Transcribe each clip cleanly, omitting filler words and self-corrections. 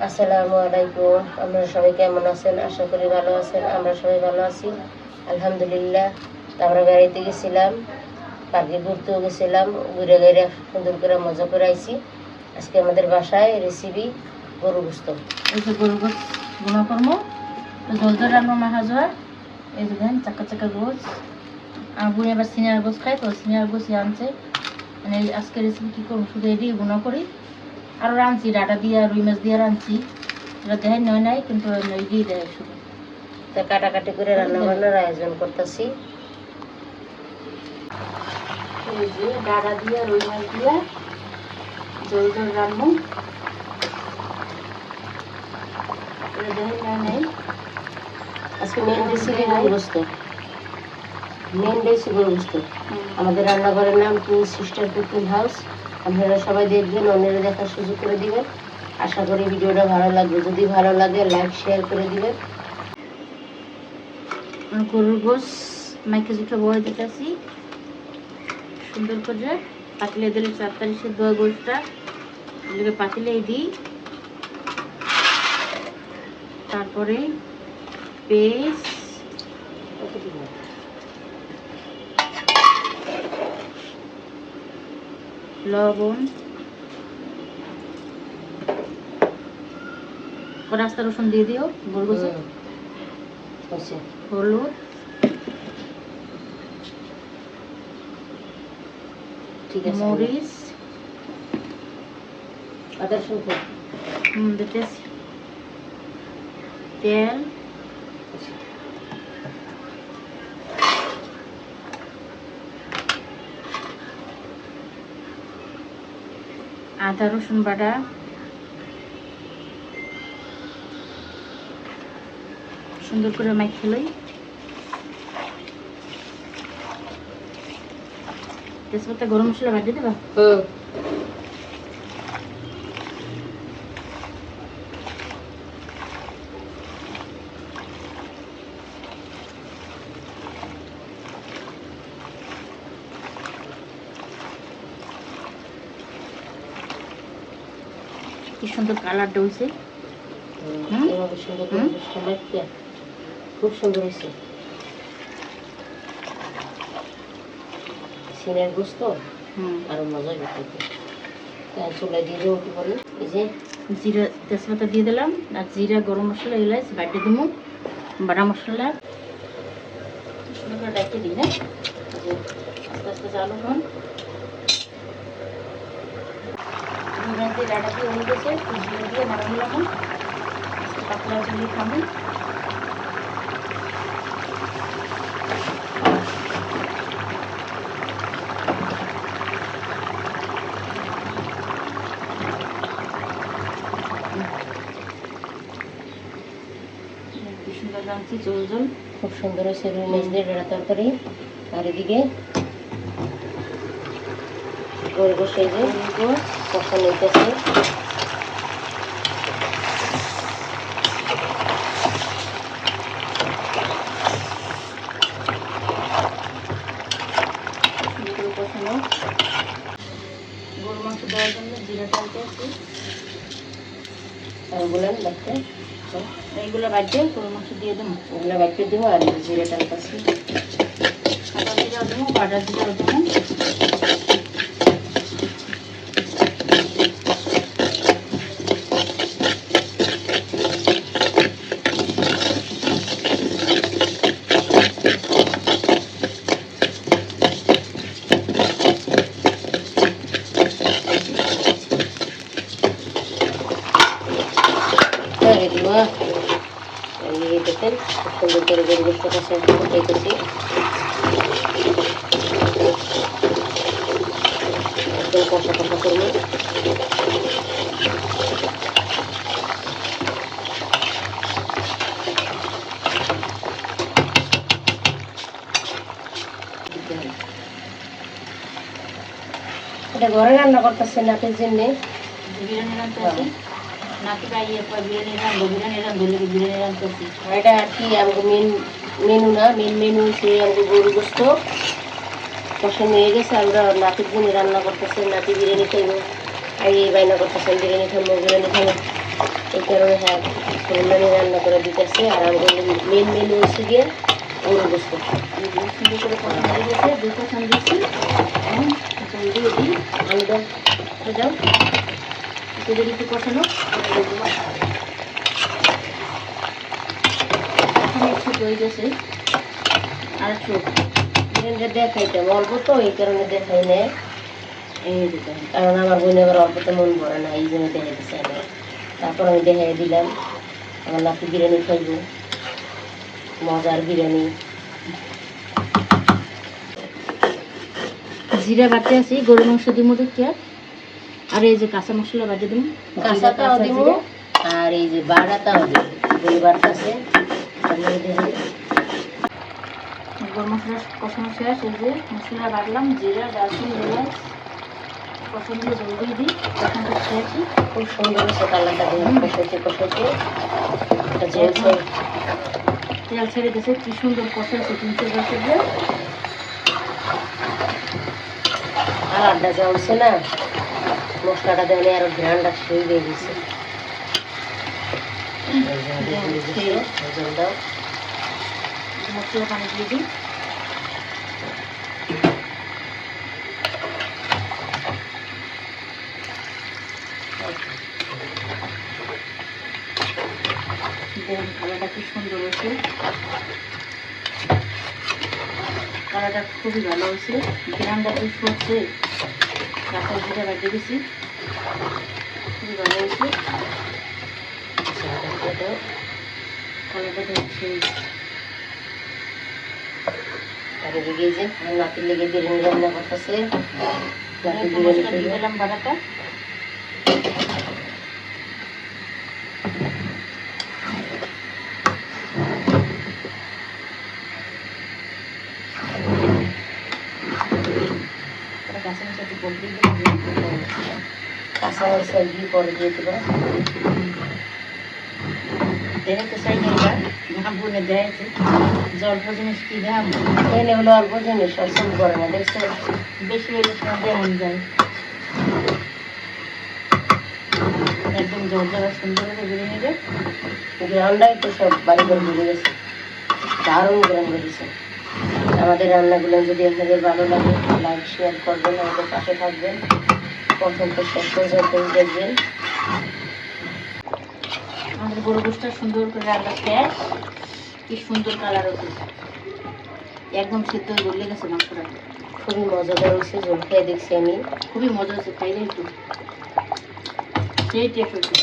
আসসালামু আলাইকুম। আপনারা সবাই কেমন আছেন? আশা করি ভালো আছেন। আমরা সবাই ভালো আছি, আলহামদুলিল্লাহ। আমরা বেড়াইতে গেছিলাম, পার্কে ঘুরতেও গেছিলাম, ঘুরে ঘুরে সুন্দর করে মজা করে আইছি। আজকে আমাদের বাসায় রেসিপি গরু গোস্ত। এই যে গরু গোস গুঁড়া করবো, তো জল জল রান্না মাখা যায়। এই যে দেন চাকা চাকা গোস, আর বুড়ি আবার সিনিয়র গোস খাই, তো সিনিয়র গোস আনছে। মানে আজকে রেসিপি কী করবো, শুধু এটি গুঁড়া করি। আরও রাঁধছি ডাটা দিয়ে, রুই মাছ দিয়ে রাঁধছি, এটা দেখাই নয় নাই, কিন্তু ওই দিয়ে দেয় শুধু। তা কাটাকাটি করে রান্না বান্নার আয়োজন করতেছি। এই যে ডাটা দিয়ে, রুই মাছ দিয়ে জল জল রান্না, এটা দেখাই নয় নাই। আজকে মেন রেসিপি গরু গোস্ত, মেন রেসিপি গরু গোস্ত। আমাদের রান্নাঘরের নাম টু সিস্টার কুকিং হাউস। আপনারা সবাই দেখবেন, অন্যরা দেখার সুযোগ করে দিবেন। আশা করি ভিডিওটা ভালো লাগবে। যদি ভালো লাগে লাইক শেয়ার করে দিবেন। গরুর গোস মাইকে জুটা বয়ে দিতেছি সুন্দর করে। পাতিলে দিলে তাড়াতাড়ি সেদ্ধ হয় গোসটা, এগুলোকে পাতিলেই দিই। তারপরে পেস্ট, লবণ, রাস্তা রসুন দিয়ে দিও গরু গোসে, হলুদ, ঠিক আছে, মরিচ, আদা রসুন দিতেছি, তেল, আদা রসুন বাটা, সুন্দর করে মাখিয়ে লই। তেজপাতা, গরম মশলা বাটিয়ে দেবা। কি সুন্দর কালারটা হয়েছে, খুব সুন্দর হয়েছে। সিনের গোস্ত আরো মজা হইতে, চুলাই দিয়ে দেবো। কি বলে, এই যে জিরা তেজপাতা দিয়ে দিলাম, আর জিরা, গরম মশলা, এলাচ বাটিয়ে দেবো, বাটা মশলা সুন্দর করে ডাকিয়ে দিই। হ্যাঁ, আস্তে আস্তে চালু হন। ডাটা দিয়ে হয়ে গেছে, জিরা দিয়ে নামিয়ে নিলাম। পাতলা চুলি খাবেন। কি সুন্দর রাঁধছি, জল জল খুব সুন্দর হয়েছে রুই মাছ দিয়ে ডাঁটা তরকারি। আর এদিকে গরু গোস্ত, এই যে কষা নিতেছে। গরু মাংস দেওয়ার জন্য জিরা টালতে আছি। আর বলেন বাড়তে, এইগুলো বাড়িয়ে গরু মাংস দিয়ে দেবো। ওগুলো বাড়তে দেবো। আর জিরে টালতেছি, সাদা জিরা দেবো, বাটা জিরা দেবো। দেখেন খুব সুন্দর করে গরু গোস্ত কষা খাইতেছি। একদম কষা কষা করবো। এটা ঘরে রান্না করতেছে নাকের জন্যে, বিরিয়ানি রাঁধতেছি। নাকি বাইয়ে বিরিয়ানি রাঁধবো, বিরিয়ানি রাঁধলে বিরিয়ানি রাঁধতেছি। এটা আর কি আমাকে মেনু না, মেন মেনু হচ্ছে আমাকে গরু গোস্ত কষা নিয়ে গেছে। আমরা নাতির জন্য রান্না করতেছে, নাতি বিরিয়ানি খাইবো। আর এই বায়না করতেছেন বিরিয়ানি খাবো, বিরিয়ানি খাবো। এই কারণে হ্যাঁ ফুলদানি রান্না করে দিতেছে। আর আমাদের মেন মেনু হচ্ছে গিয়ে গরু গোস্ত। সুন্দর করে কষানো হয়ে গেছে, দুই কষান দিচ্ছি। এখন জল দিয়ে দিই, আলু দাও, দাও একটু যদি একটু কষানো এখন একটু হয়ে গেছে। আর একটু বিরিয়ানিটা দেখাইতাম অল্প তো, এই কারণে দেখাই নেয়। এই দিতে কারণ আমার বোন আবার অল্পতে মন ভরে না, এই জন্য দেখে দিচ্ছে না। তারপর আমি দেখাই দিলাম আমার নাতি বিরিয়ানি খাইব, মজার বিরিয়ানি। জিরা বাটতে আছি, গরু মাংস দিব দেখি। আর এই যে কাঁচা মশলা বাটে দিন, কাঁচাটাও দিব আর এই যে বাড়াটাও দিব, গরু বাড়তেছে। গরম মশলা কষানো শেষ। এই যে মশলা বাটলাম, জিরা, দারচিনি, এলাচ কষান দিয়ে জল দিয়ে দিই। তখন তো খেয়েছি, খুব সুন্দর হচ্ছে কালারটা, কষাইতে কষাইতে এটা জ্বলছে। তেল ছেড়ে দিয়েছে, কি সুন্দর কষাইছে 3 বছর দিয়ে। কালারটা জ্বলছে না, মশলাটা দেওয়ালে আরো ঘ্রানটা সেই দিয়ে দিচ্ছে। জল দাও, মশলা পানি দিয়ে দিই। কালারটা কি সুন্দর হয়েছে, কালারটা খুবই ভালো হয়েছে। গ্রামটা বেশ হচ্ছে, কাঁচা জিরা বাটিয়ে দিয়েছি, খুবই ভালো হয়েছে। কালারটা হচ্ছে আর এদিকে এই যে আমার নাতির লেগে বিরিয়ানি রান্না করতেছে। নাতি বিরিয়ানি মশলা দিয়ে খাইবে। দিলাম বাটাটা। কাঁচা মশলা একটু বল দিয়ে দিলাম। কাঁচা মরিচা দিয়ে পরে দিয়ে দিবা। দেখতে চাই না, এটা বোনে দেখাইছে যে অল্প জিনিস কি দাম, এনে হলো অল্প জিনিস, অসুখ করে না, দেখছো? বেশি হলে দেখান যায়। একদম জর্জরা সুন্দর করে বিরিয়ানিটা। গ্রামটাই তো সব বাড়ি করে ভুলে গেছে, দারুণ গ্রাম করেছে। আমাদের রান্নাগুলো যদি আপনাদের ভালো লাগে লাইক শেয়ার করবেন, আমাদের পাশে থাকবেন, প্রথম তো শেষ পর্যন্ত দেখবেন। আমাদের গরু গোশটা সুন্দর করে রান্না শেষ। কি সুন্দর কালার হচ্ছে, একদম সেদ্ধ হয়ে গলে গেছে মাংসটা। খুবই মজাদার হয়েছে, ঝোল খেয়ে দেখছি আমি। খুবই মজা হচ্ছে, খাইলে একটু সেই টেস্ট হচ্ছে।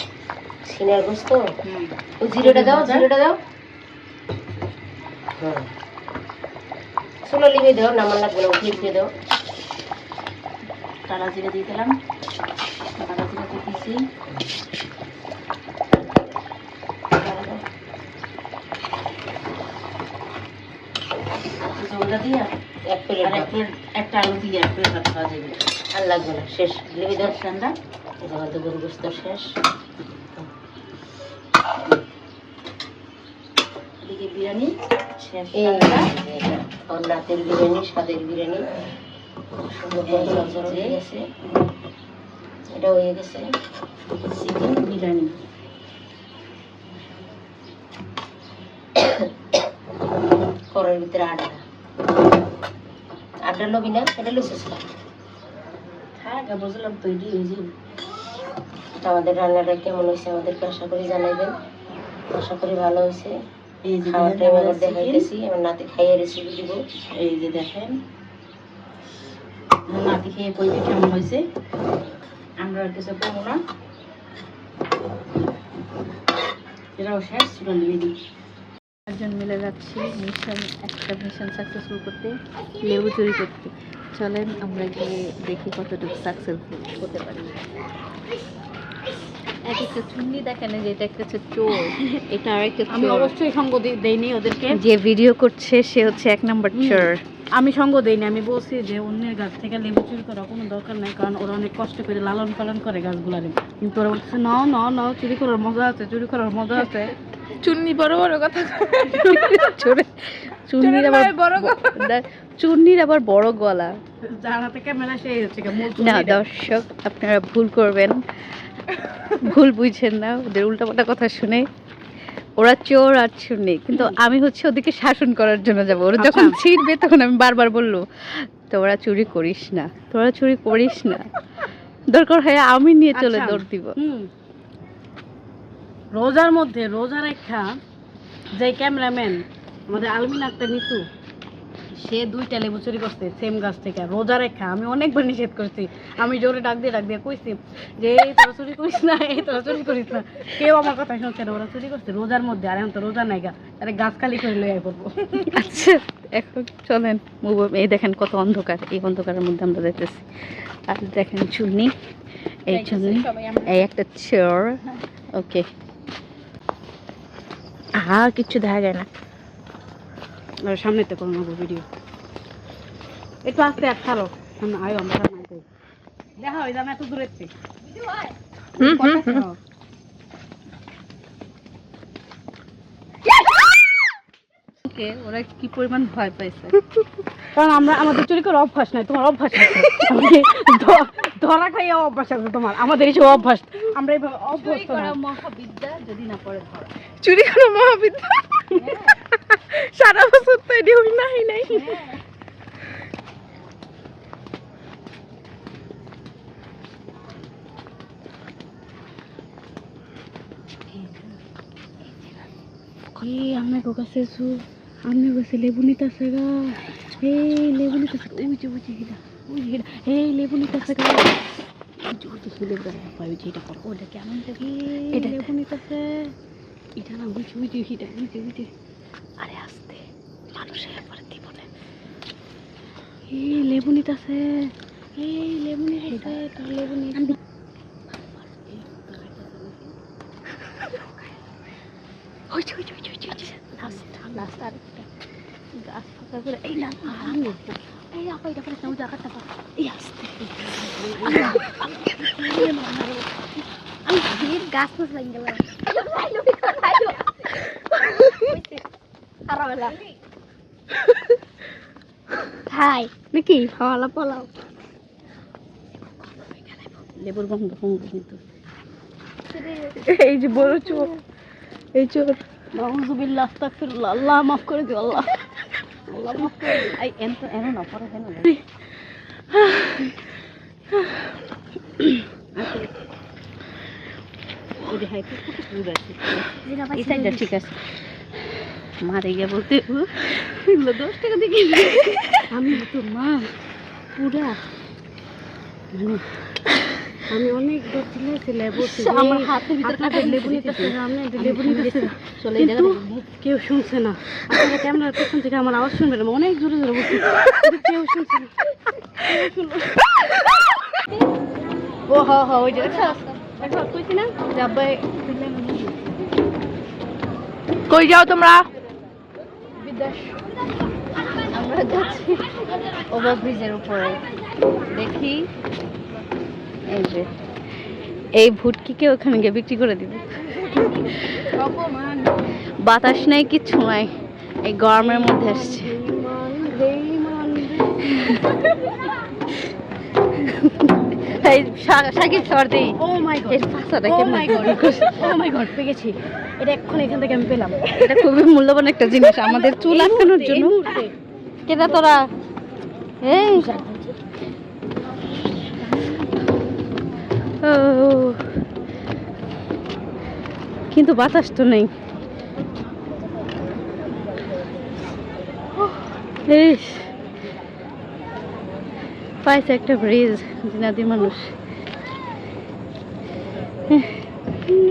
সিনার গোস্ত, হুম, ওই জিরাটা দাও, জিরাটা দাও। হ্যাঁ, চুলো লিবে দাও, নামান লাগবে না, উঠিয়ে দিয়ে দাও। কালা জিরা দিয়ে দিলাম, কালা জিরা দিয়ে দিয়েছি। জলটা দিয়ে এক প্লেট আর একটা আলু দিয়ে 1 প্লেট ভাত খাওয়া যাবে। আর লাগবে না, শেষ লিবে দাও। ঠান্ডা আমাদের গরু গোস্ত শেষ। এদিকে বিরিয়ানি শেষ। এই রান্না। আমার নাতের বিরিয়ানি, স্বাদের বিরিয়ানি, সুন্দর করে ঝরঝর হয়ে গেছে। এটা হয়ে গেছে চিকেন বিরিয়ানি। কড়াইয়ের ভিতরে আটা লবি না, এটা লুচিস না। হ্যাঁ বুঝলাম তো, এটি হয়ে যাবে। আমাদের রান্নাটা কেমন হয়েছে আমাদেরকে আশা করি জানাইবেন। আশা করি ভালো হয়েছে। এই যে খাওয়ার দেখেন টাইম আমাদের আবার দেখাইতেছি, আমার নাতি খাইয়ে রেসিপি দিব। এই যে দেখেন আমার নাতি খেয়ে কইতে কেমন হয়েছে। আমরা আর কিছু করবো না, এটাও শেষ, চুলা নিয়ে দিই। চারজন মিলে যাচ্ছি একটা মিশন সাকসেসফুল করতে, লেবু চুরি করতে। চলেন আমরা গিয়ে দেখি কতটুকু সাকসেসফুল হতে পারি। এক একটা চুন্নি দেখেন, যে এটা একটা হচ্ছে চোর, এটা আর একটা আমি চোর। অবশ্যই সঙ্গ দেইনি ওদেরকে, যে ভিডিও করছে সে হচ্ছে 1 নম্বর চোর। আমি সঙ্গ দেইনি। আমি বলছি যে অন্যের গাছ থেকে লেবু চুরি করার কোনো দরকার নাই, কারণ ওরা অনেক কষ্ট করে লালন পালন করে গাছগুলারে। কিন্তু ওরা বলছে নাও নাও নাও, চুরি করার মজা আছে, চুরি করার মজা আছে। চুন্নি বড় বড় কথা চুন্নির আবার বড় কথা। চুন্নির আবার বড় গলা। যার হাতে ক্যামেরা সেই হচ্ছে গিয়ে মূল না চুরিটা। দর্শক, আপনারা ভুল করবেন। ভুল বুঝছেন না, ওদের উল্টাপাল্টা কথা শুনে। ওরা চোর আর চোর নেই, কিন্তু আমি হচ্ছে ওদেরকে শাসন করার জন্য যাবো। ওরা যখন আচ্ছা। ছিড়বে তখন আমি বারবার বললো তোরা চুরি করিস না, তোরা চুরি করিস না, দরকার হয় আমি নিয়ে চলে আচ্ছা। দৌড় দিব। রোজার মধ্যে রোজা রেখা যে ক্যামেরাম্যান আমাদের আলমিন আক্তার নিতু, সে 2টা লেবু চুরি করছে সেম গাছ থেকে রোজা রেখা। আমি অনেকবার নিষেধ করছি, আমি জোরে ডাক দিয়ে কইছি যে এই তোরা চুরি করিস না, এই তোরা চুরি করিস না, কেউ আমার কথা শুনছে না। ওরা চুরি করছে রোজার মধ্যে, আর এখন তো রোজা নাই গা, আরে গাছ খালি করে লইয়া পড়বো। আচ্ছা এখন চলেন এই দেখেন কত অন্ধকার, এই অন্ধকারের মধ্যে আমরা যাইতেছি। আর দেখেন চুন্নি, এই চুন্নি, এই একটা চেয়ার। ওকে, আর কিছু দেখা যায় না। আর সামনেতে করে নেবো ভিডিও, একটু আস্তে আর ছাড়ো সামনে আয়ো, আমরা দেখা হয় আমি এত দূরের থেকে। ওকে, ওরা কি পরিমাণ ভয় পাইছে। কারণ আমাদের চুরি করে অভ্যাস নাই, তোমার অভ্যাস আছে। ধরা খাইয়া অভ্যাস আছে তোমার, আমাদের এইসব অভ্যাস, আমরা এইভাবে অভ্যস্ত না। মহাবিদ্যা যদি না পড়ে ধরা। চুরি করা মহাবিদ্যা, সারা বছর তো এটি হই নাই নাই। আমার কাছে আমার কাছে লেবু নিতেছে গা, এই লেবু নিতেছে, ওই যে হিডা, ওই হিডা, এই লেবু নিতেছে গা, ওটা কেমন এটা লেবু নিতেছে, এটা না বুঝি হিডা, বুঝি। আরে আস্তে, মানুষের পরে দিব না। এই লেবু নিতেছে, এই লেবু নিতেছে, কার লেবু নিতেছে। লাস্ট আরেকটা গাছ ফাঁকা করে, এই না আমি এই আপা এটা করে নাও, জায়গাটা পা এই আসতে আমি গাছ ফাঁস লাগি গেলাম। হাই নাকি খাওয়ালা পোলাও, লেবুর গন্ধ কিন্তু। এই যে বড় চোর, এই চোর। নাউযুবিল্লাহ, আস্তাগফিরুল্লাহ, আল্লাহ মাফ করে দিও, আল্লাহ আল্লাহ মাফ করে দিও। এই এনো না পরে কেন ঠিক আছে। মারে গিয়ে বলতে এগুলো 10 টাকা দিয়ে কিনবি। আমি তো মা পুরা মানে আমি অনেক দূর ছিলে বলছি আমার হাতের ভিতরে আপনাদের লেবু নিতেছে, আমি লেবু নিতেছে, চলে কিন্তু কেউ শুনছে না। আপনারা ক্যামেরার পেছন থেকে আমার আওয়াজ শুনবেন, আমি অনেক জোরে জোরে বলছি, কিন্তু কেউ শুনছে না। ও হ হ ওই যে দেখো কইছি না যাবে। কই যাও তোমরা? আমরা যাচ্ছি ওভারব্রিজের উপরে। দেখি এই যে এই ভুটকিকে ওখানে গিয়ে বিক্রি করে দিব। বাতাস নাই, কিচ্ছু নাই, এই গরমের মধ্যে আসছে। এই শাকিব সর্দি, ও মাই গড, এর পাশাটা ও কেমন মাই গড, ও মাই গড, পেয়ে গেছি। এটা এখন এখান থেকে আমি পেলাম। এটা খুবই মূল্যবান একটা জিনিস আমাদের চুল আটকানোর জন্য। কেটা তোরা এই ও, কিন্তু বাতাস তো নেই। পাইছে একটা ব্রিজ, জিনাদি মানুষ।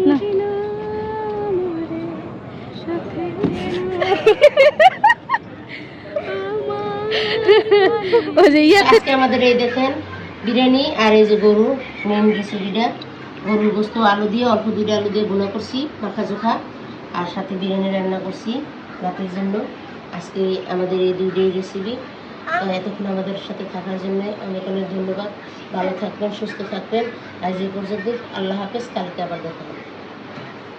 না ওই যে আজকে আমাদের এই দেখেন বিরিয়ানি আর এই যে গরু মেন রেসিপিটা, গরুর গোস্ত আলু দিয়ে, অল্প 2টা আলু দিয়ে ভুনা করছি মাখা চোখা, আর সাথে বিরিয়ানি রান্না করছি রাতের জন্য। আজকে আমাদের এই 2টাই রেসিপি। এতক্ষণ আমাদের সাথে থাকার জন্য অনেক অনেক ধন্যবাদ। ভালো থাকবেন, সুস্থ থাকবেন। আজ এই পর্যন্ত, আল্লাহ হাফেজ, কালকে আবার দেখা হবে।